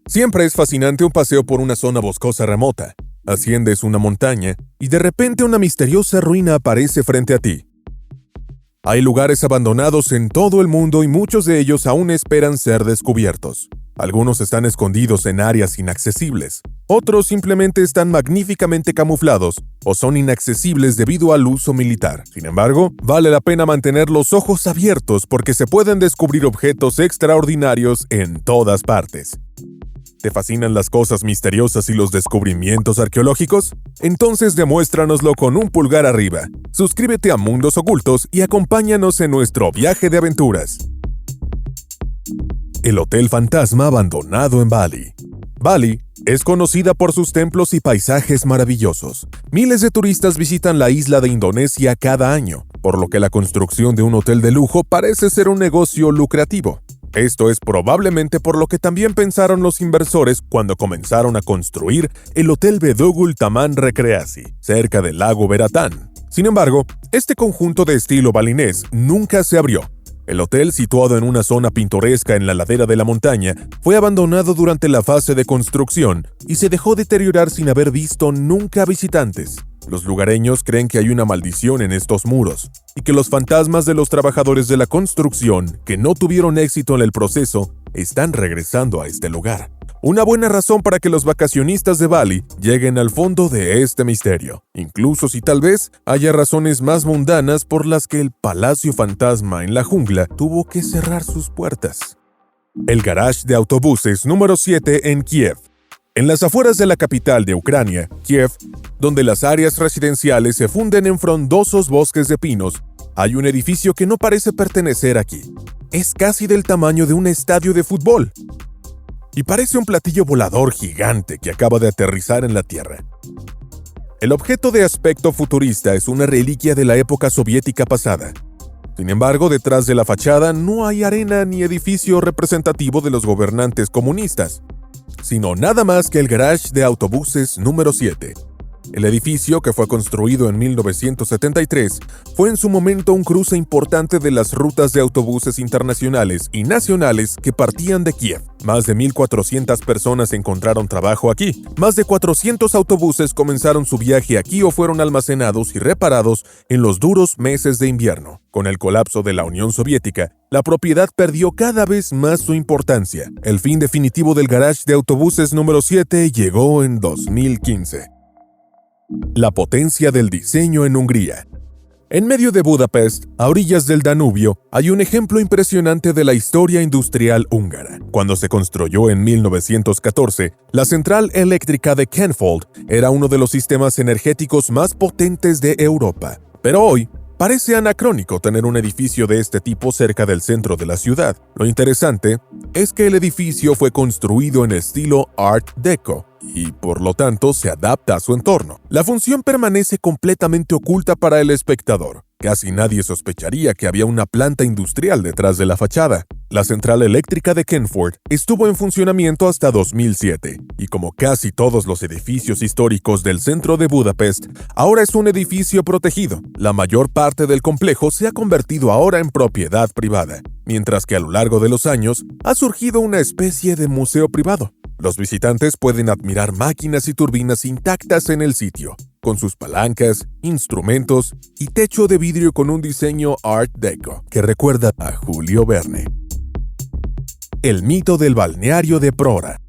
Siempre es fascinante un paseo por una zona boscosa remota. Asciendes una montaña y de repente una misteriosa ruina aparece frente a ti. Hay lugares abandonados en todo el mundo y muchos de ellos aún esperan ser descubiertos. Algunos están escondidos en áreas inaccesibles. Otros simplemente están magníficamente camuflados o son inaccesibles debido al uso militar. Sin embargo, vale la pena mantener los ojos abiertos porque se pueden descubrir objetos extraordinarios en todas partes. ¿Te fascinan las cosas misteriosas y los descubrimientos arqueológicos? Entonces demuéstranoslo con un pulgar arriba. Suscríbete a Mundos Ocultos y acompáñanos en nuestro viaje de aventuras. El Hotel Fantasma abandonado en Bali. Bali es conocida por sus templos y paisajes maravillosos. Miles de turistas visitan la isla de Indonesia cada año, por lo que la construcción de un hotel de lujo parece ser un negocio lucrativo. Esto es probablemente por lo que también pensaron los inversores cuando comenzaron a construir el Hotel Bedugul Taman Recreasi, cerca del lago Beratán. Sin embargo, este conjunto de estilo balinés nunca se abrió. El hotel, situado en una zona pintoresca en la ladera de la montaña, fue abandonado durante la fase de construcción y se dejó deteriorar sin haber visto nunca visitantes. Los lugareños creen que hay una maldición en estos muros y que los fantasmas de los trabajadores de la construcción que no tuvieron éxito en el proceso están regresando a este lugar. Una buena razón para que los vacacionistas de Bali lleguen al fondo de este misterio, incluso si tal vez haya razones más mundanas por las que el Palacio Fantasma en la jungla tuvo que cerrar sus puertas. El garage de autobuses número 7 en Kiev. En las afueras de la capital de Ucrania, Kiev, donde las áreas residenciales se funden en frondosos bosques de pinos, hay un edificio que no parece pertenecer aquí. Es casi del tamaño de un estadio de fútbol. Y parece un platillo volador gigante que acaba de aterrizar en la Tierra. El objeto de aspecto futurista es una reliquia de la época soviética pasada. Sin embargo, detrás de la fachada no hay arena ni edificio representativo de los gobernantes comunistas, sino nada más que el garage de autobuses número 7. El edificio, que fue construido en 1973, fue en su momento un cruce importante de las rutas de autobuses internacionales y nacionales que partían de Kiev. Más de 1,400 personas encontraron trabajo aquí. Más de 400 autobuses comenzaron su viaje aquí o fueron almacenados y reparados en los duros meses de invierno. Con el colapso de la Unión Soviética, la propiedad perdió cada vez más su importancia. El fin definitivo del garage de autobuses número 7 llegó en 2015. La potencia del diseño en Hungría. En medio de Budapest, a orillas del Danubio, hay un ejemplo impresionante de la historia industrial húngara. Cuando se construyó en 1914, la central eléctrica de Kenfold era uno de los sistemas energéticos más potentes de Europa. Pero hoy, parece anacrónico tener un edificio de este tipo cerca del centro de la ciudad. Lo interesante es que el edificio fue construido en estilo Art Deco y, por lo tanto, se adapta a su entorno. La función permanece completamente oculta para el espectador. Casi nadie sospecharía que había una planta industrial detrás de la fachada. La central eléctrica de Kenford estuvo en funcionamiento hasta 2007, y como casi todos los edificios históricos del centro de Budapest, ahora es un edificio protegido. La mayor parte del complejo se ha convertido ahora en propiedad privada, mientras que a lo largo de los años ha surgido una especie de museo privado. Los visitantes pueden admirar máquinas y turbinas intactas en el sitio, con sus palancas, instrumentos y techo de vidrio con un diseño Art Deco que recuerda a Julio Verne. El mito del balneario de Prora.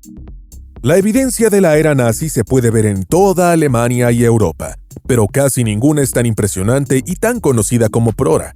La evidencia de la era nazi se puede ver en toda Alemania y Europa, pero casi ninguna es tan impresionante y tan conocida como Prora.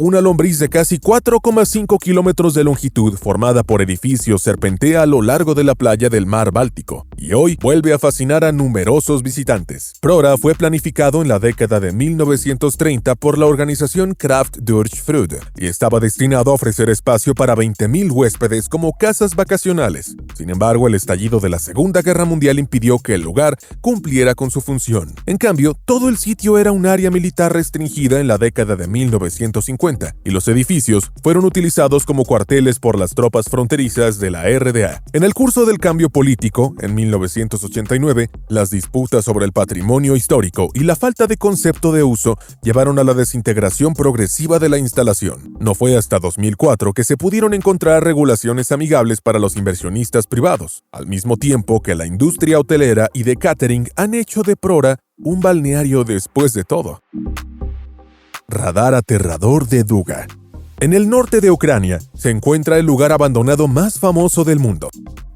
Una lombriz de casi 4,5 kilómetros de longitud formada por edificios serpentea a lo largo de la playa del mar Báltico y hoy vuelve a fascinar a numerosos visitantes. Prora fue planificado en la década de 1930 por la organización Kraft durch Freude y estaba destinado a ofrecer espacio para 20,000 huéspedes como casas vacacionales. Sin embargo, el estallido de la Segunda Guerra Mundial impidió que el lugar cumpliera con su función. En cambio, todo el sitio era un área militar restringida en la década de 1950 1950, y los edificios fueron utilizados como cuarteles por las tropas fronterizas de la RDA. En el curso del cambio político, en 1989, las disputas sobre el patrimonio histórico y la falta de concepto de uso llevaron a la desintegración progresiva de la instalación. No fue hasta 2004 que se pudieron encontrar regulaciones amigables para los inversionistas privados, al mismo tiempo que la industria hotelera y de catering han hecho de Prora un balneario después de todo. Radar aterrador de Duga. En el norte de Ucrania se encuentra el lugar abandonado más famoso del mundo,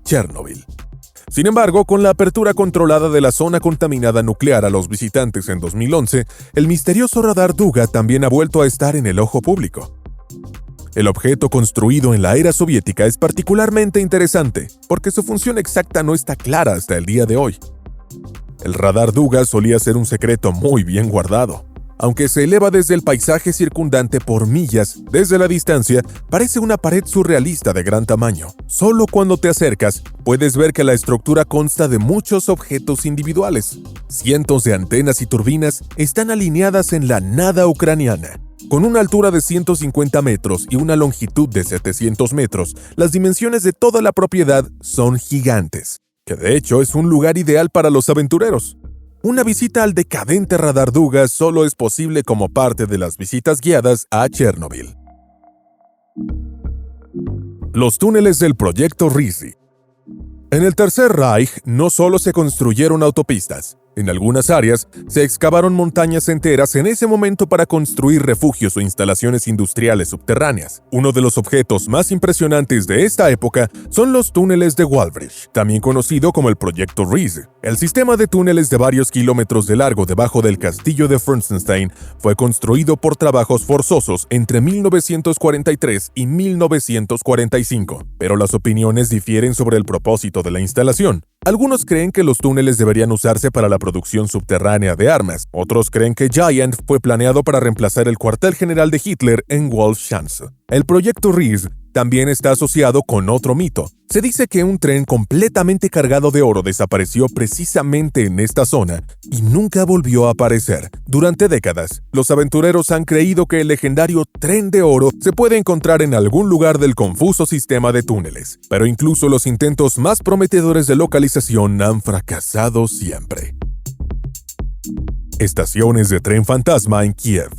Chernobyl. Sin embargo, con la apertura controlada de la zona contaminada nuclear a los visitantes en 2011, el misterioso radar Duga también ha vuelto a estar en el ojo público. El objeto construido en la era soviética es particularmente interesante porque su función exacta no está clara hasta el día de hoy. El radar Duga solía ser un secreto muy bien guardado. Aunque se eleva desde el paisaje circundante por millas, desde la distancia, parece una pared surrealista de gran tamaño. Solo cuando te acercas, puedes ver que la estructura consta de muchos objetos individuales. Cientos de antenas y turbinas están alineadas en la nada ucraniana. Con una altura de 150 metros y una longitud de 700 metros, las dimensiones de toda la propiedad son gigantes, que de hecho es un lugar ideal para los aventureros. Una visita al decadente radar Duga solo es posible como parte de las visitas guiadas a Chernobyl. Los túneles del proyecto RISI. En el Tercer Reich no solo se construyeron autopistas. En algunas áreas se excavaron montañas enteras en ese momento para construir refugios o instalaciones industriales subterráneas. Uno de los objetos más impresionantes de esta época son los túneles de Wallbridge, también conocido como el Proyecto RISI. El sistema de túneles de varios kilómetros de largo debajo del castillo de Fürstenstein fue construido por trabajos forzosos entre 1943 y 1945, pero las opiniones difieren sobre el propósito de la instalación. Algunos creen que los túneles deberían usarse para la producción subterránea de armas. Otros creen que Giant fue planeado para reemplazar el cuartel general de Hitler en Wolfschanze. El proyecto RIS también está asociado con otro mito. Se dice que un tren completamente cargado de oro desapareció precisamente en esta zona y nunca volvió a aparecer. Durante décadas, los aventureros han creído que el legendario tren de oro se puede encontrar en algún lugar del confuso sistema de túneles, pero incluso los intentos más prometedores de localización han fracasado siempre. Estaciones de tren fantasma en Kiev.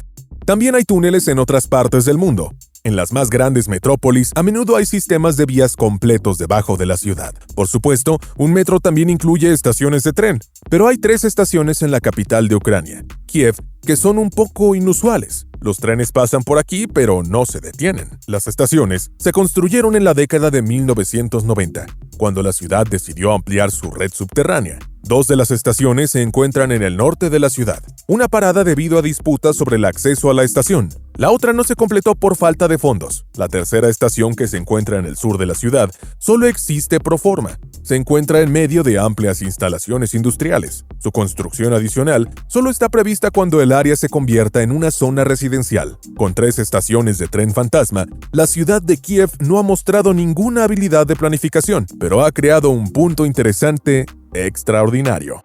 También hay túneles en otras partes del mundo. En las más grandes metrópolis, a menudo hay sistemas de vías completos debajo de la ciudad. Por supuesto, un metro también incluye estaciones de tren, pero hay 3 estaciones en la capital de Ucrania, Kiev, que son un poco inusuales. Los trenes pasan por aquí, pero no se detienen. Las estaciones se construyeron en la década de 1990, cuando la ciudad decidió ampliar su red subterránea. 2 de las estaciones se encuentran en el norte de la ciudad. Una parada debido a disputas sobre el acceso a la estación. La otra no se completó por falta de fondos. La tercera estación, que se encuentra en el sur de la ciudad, solo existe pro forma. Se encuentra en medio de amplias instalaciones industriales. Su construcción adicional solo está prevista cuando el área se convierta en una zona residencial. Con 3 estaciones de tren fantasma, la ciudad de Kiev no ha mostrado ninguna habilidad de planificación, pero ha creado un punto interesante extraordinario.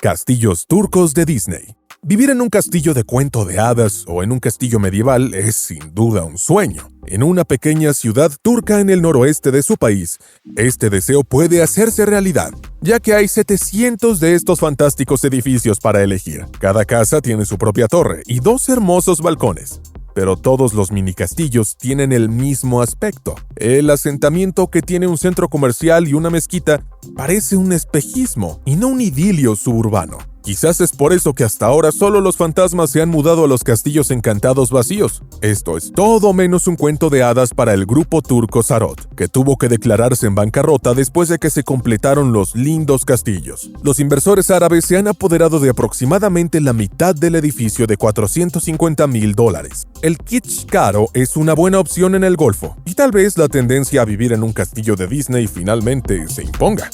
Castillos turcos de Disney. Vivir en un castillo de cuento de hadas o en un castillo medieval es sin duda un sueño. En una pequeña ciudad turca en el noroeste de su país, este deseo puede hacerse realidad, ya que hay 700 de estos fantásticos edificios para elegir. Cada casa tiene su propia torre y 2 hermosos balcones. Pero todos los mini castillos tienen el mismo aspecto. El asentamiento, que tiene un centro comercial y una mezquita, parece un espejismo y no un idilio suburbano. Quizás es por eso que hasta ahora solo los fantasmas se han mudado a los castillos encantados vacíos. Esto es todo menos un cuento de hadas para el grupo turco Sarot, que tuvo que declararse en bancarrota después de que se completaron los lindos castillos. Los inversores árabes se han apoderado de aproximadamente la mitad del edificio de $450,000. El kitsch caro es una buena opción en el Golfo, y tal vez la tendencia a vivir en un castillo de Disney finalmente se imponga.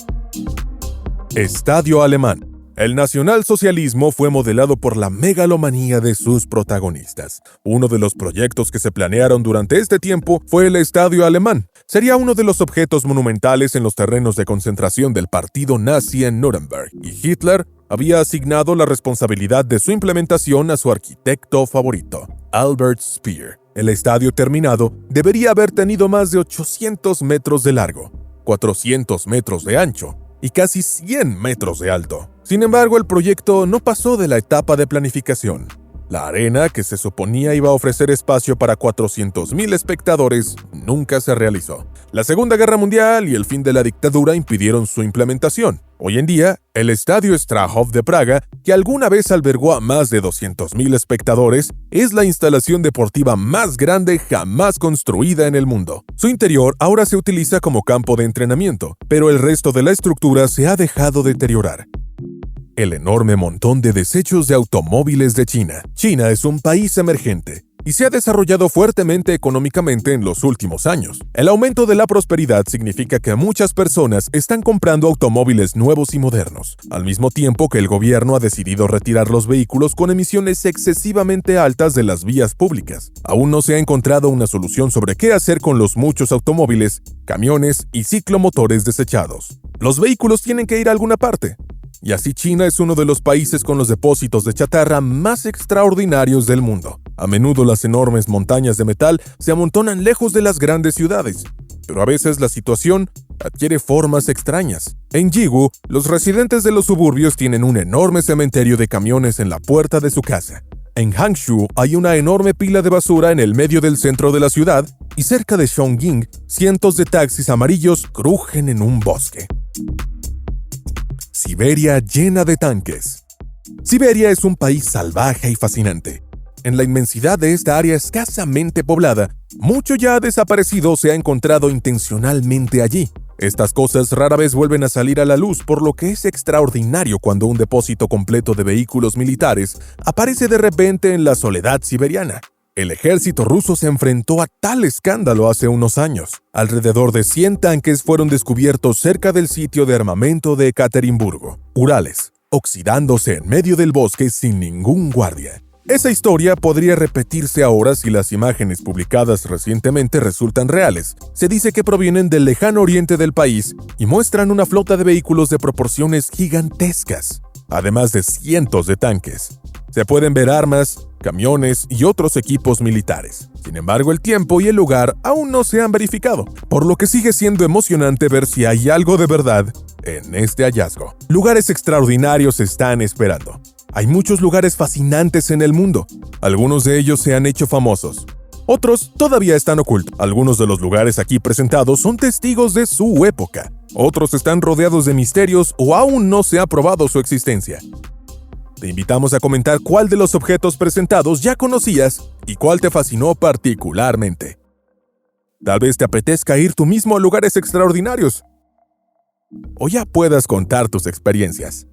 Estadio alemán. El nacionalsocialismo fue modelado por la megalomanía de sus protagonistas. Uno de los proyectos que se planearon durante este tiempo fue el Estadio Alemán. Sería uno de los objetos monumentales en los terrenos de concentración del partido nazi en Nuremberg, y Hitler había asignado la responsabilidad de su implementación a su arquitecto favorito, Albert Speer. El estadio terminado debería haber tenido más de 800 metros de largo, 400 metros de ancho y casi 100 metros de alto. Sin embargo, el proyecto no pasó de la etapa de planificación. La arena, que se suponía iba a ofrecer espacio para 400,000 espectadores, nunca se realizó. La Segunda Guerra Mundial y el fin de la dictadura impidieron su implementación. Hoy en día, el Estadio Strachov de Praga, que alguna vez albergó a más de 200,000 espectadores, es la instalación deportiva más grande jamás construida en el mundo. Su interior ahora se utiliza como campo de entrenamiento, pero el resto de la estructura se ha dejado deteriorar. El enorme montón de desechos de automóviles de China. China es un país emergente y se ha desarrollado fuertemente económicamente en los últimos años. El aumento de la prosperidad significa que muchas personas están comprando automóviles nuevos y modernos, al mismo tiempo que el gobierno ha decidido retirar los vehículos con emisiones excesivamente altas de las vías públicas. Aún no se ha encontrado una solución sobre qué hacer con los muchos automóviles, camiones y ciclomotores desechados. Los vehículos tienen que ir a alguna parte. Y así China es uno de los países con los depósitos de chatarra más extraordinarios del mundo. A menudo las enormes montañas de metal se amontonan lejos de las grandes ciudades, pero a veces la situación adquiere formas extrañas. En Yiwu, los residentes de los suburbios tienen un enorme cementerio de camiones en la puerta de su casa. En Hangzhou hay una enorme pila de basura en el medio del centro de la ciudad, y cerca de Chongqing, cientos de taxis amarillos crujen en un bosque. Siberia llena de tanques. Siberia es un país salvaje y fascinante. En la inmensidad de esta área escasamente poblada, mucho ya ha desaparecido o se ha encontrado intencionalmente allí. Estas cosas rara vez vuelven a salir a la luz, por lo que es extraordinario cuando un depósito completo de vehículos militares aparece de repente en la soledad siberiana. El ejército ruso se enfrentó a tal escándalo hace unos años. Alrededor de 100 tanques fueron descubiertos cerca del sitio de armamento de Ekaterimburgo, Urales, oxidándose en medio del bosque sin ningún guardia. Esa historia podría repetirse ahora si las imágenes publicadas recientemente resultan reales. Se dice que provienen del lejano oriente del país y muestran una flota de vehículos de proporciones gigantescas, además de cientos de tanques. Se pueden ver armas, camiones y otros equipos militares. Sin embargo, el tiempo y el lugar aún no se han verificado, por lo que sigue siendo emocionante ver si hay algo de verdad en este hallazgo. Lugares extraordinarios están esperando. Hay muchos lugares fascinantes en el mundo. Algunos de ellos se han hecho famosos. Otros todavía están ocultos. Algunos de los lugares aquí presentados son testigos de su época. Otros están rodeados de misterios o aún no se ha probado su existencia. Te invitamos a comentar cuál de los objetos presentados ya conocías y cuál te fascinó particularmente. Tal vez te apetezca ir tú mismo a lugares extraordinarios, o ya puedas contar tus experiencias.